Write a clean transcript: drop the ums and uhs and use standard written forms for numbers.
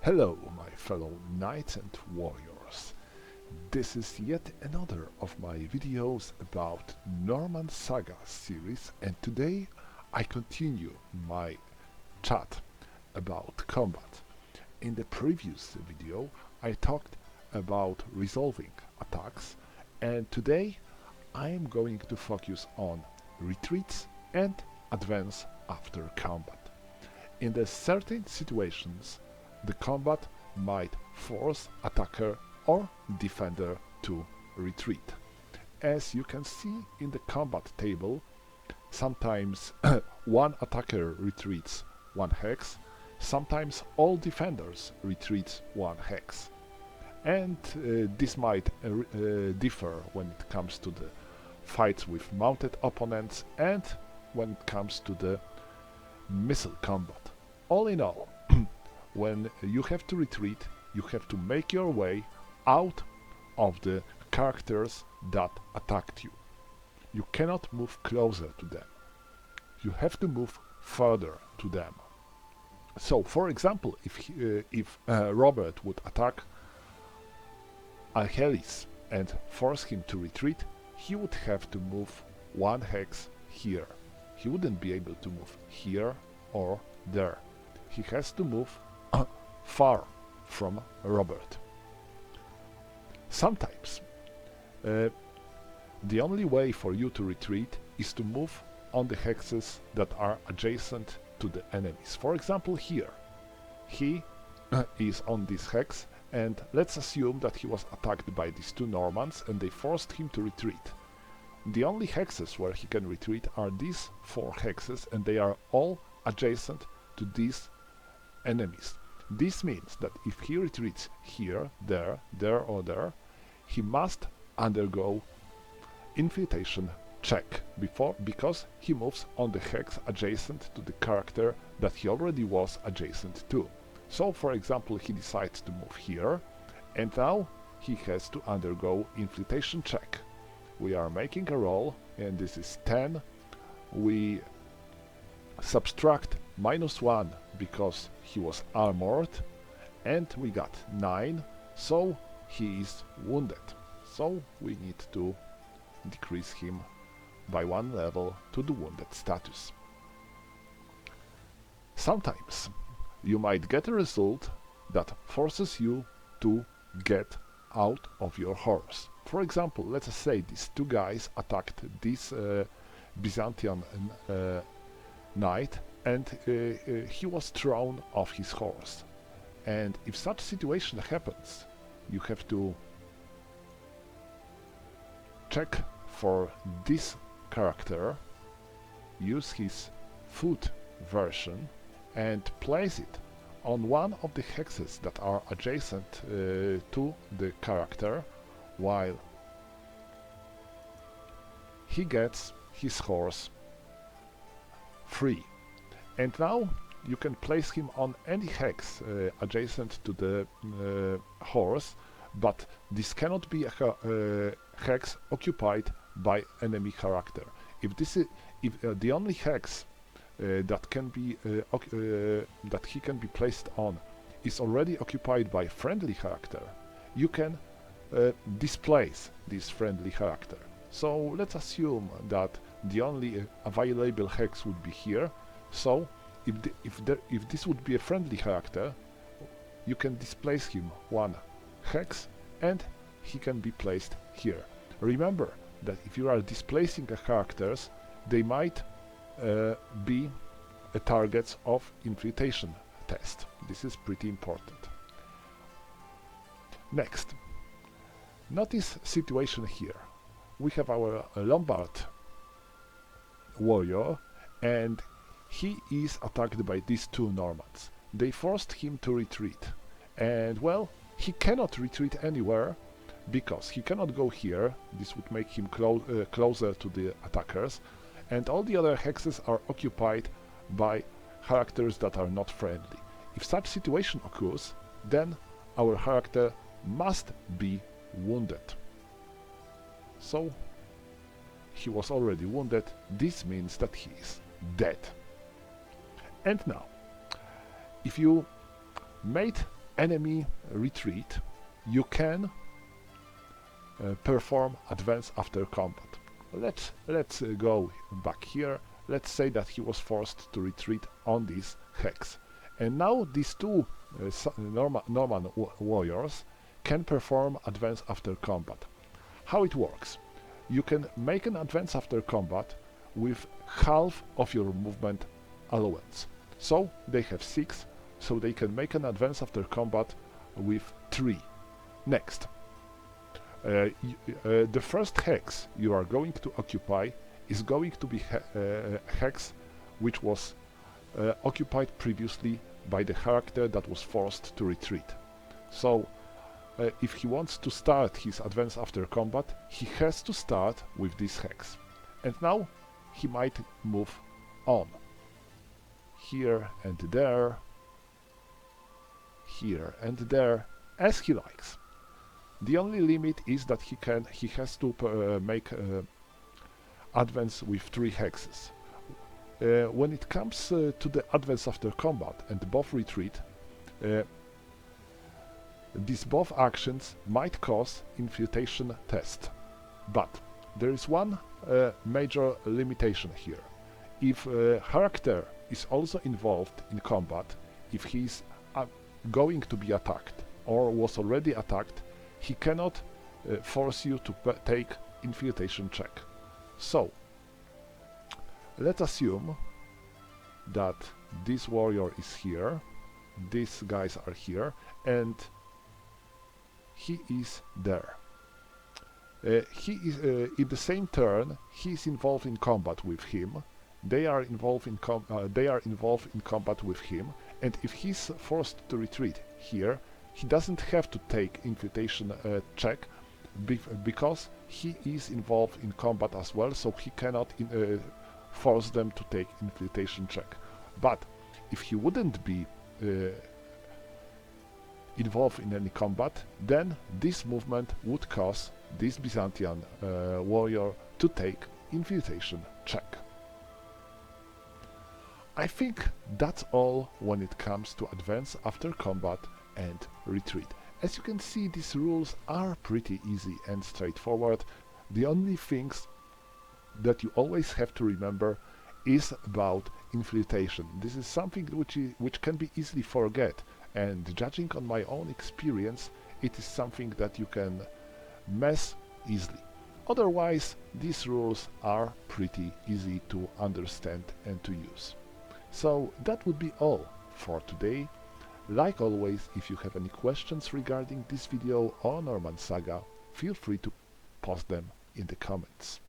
Hello, my fellow knights and warriors. This is yet another of my videos about Norman Saga series, and today I continue my chat about combat. In the previous video I talked about resolving attacks, and today I am going to focus on retreats and advance after combat. In the certain situations the combat might force attacker or defender to retreat. As you can see in the combat table, sometimes one attacker retreats one hex, sometimes all defenders retreats one hex. And this might differ when it comes to the fights with mounted opponents and when it comes to the missile combat. All in all, when you have to retreat, you have to make your way out of the characters that attacked you. You cannot move closer to them. You have to move further to them. So, for example, if Robert would attack Alhelis and force him to retreat, he would have to move one hex here. He wouldn't be able to move here or there. He has to move far from Robert. Sometimes the only way for you to retreat is to move on the hexes that are adjacent to the enemies. For example, here he is on this hex, and let's assume that he was attacked by these two Normans and they forced him to retreat. The only hexes where he can retreat are these four hexes, and they are all adjacent to these enemies. This means that if he retreats here, there, or there, he must undergo infiltration check because he moves on the hex adjacent to the character that he already was adjacent to. So, for example, he decides to move here, and now he has to undergo infiltration check. We are making a roll, and this is 10. We subtract -1 because he was armored, and we got 9, so he is wounded. So we need to decrease him by 1 level to the wounded status. Sometimes you might get a result that forces you to get out of your horse. For example, let us say these two guys attacked this Byzantine knight, and he was thrown off his horse. And if such situation happens, you have to check for this character, use his foot version, and place it on one of the hexes that are adjacent to the character, while he gets his horse free. And now you can place him on any hex adjacent to the horse, but this cannot be a hex occupied by enemy character. If the only hex that he can be placed on is already occupied by friendly character, you can displace this friendly character. So let's assume that the only available hex would be here. So if this would be a friendly character, you can displace him one hex and he can be placed here. Remember that if you are displacing characters, they might be targets of infiltration test. This is pretty important. Next, notice situation here. We have our Lombard warrior, and he is attacked by these two Normans. They forced him to retreat, and well, he cannot retreat anywhere because he cannot go here. This would make him closer to the attackers, and all the other hexes are occupied by characters that are not friendly. If such situation occurs, then our character must be wounded. So he was already wounded. This means that he is dead. And now, if you made enemy retreat, you can perform advance after combat. Let's go back here. Let's say that he was forced to retreat on this hex, and now these two Norman warriors can perform advance after combat. How it works? You can make an advance after combat with half of your movement allowance. So they have 6, so they can make an advance after combat with 3. Next, the first hex you are going to occupy is going to be a hex which was occupied previously by the character that was forced to retreat. So if he wants to start his advance after combat, he has to start with this hex. And now he might move on. Here and there, here and there, as he likes. The only limit is that he has to make advance with 3 hexes. When it comes to the advance after combat and the buff retreat, these both actions might cause infiltration test, but there is one major limitation here. If a character is also involved in combat, if he is going to be attacked or was already attacked, he cannot force you to take infiltration check. So let's assume that this warrior is here, these guys are here, and he is there. He is in the same turn. He is involved in combat with him. They are involved in combat with him. And if he's forced to retreat here, he doesn't have to take infiltration check because he is involved in combat as well. So he cannot force them to take infiltration check. But if he wouldn't be involved in any combat, then this movement would cause this Byzantine warrior to take infiltration check. I think that's all when it comes to advance after combat and retreat. As you can see, these rules are pretty easy and straightforward. The only things that you always have to remember is about infiltration. This is something which can be easily forget, and judging on my own experience, it is something that you can mess easily. Otherwise, these rules are pretty easy to understand and to use. So that would be all for today. Like always, if you have any questions regarding this video or Norman Saga, feel free to post them in the comments.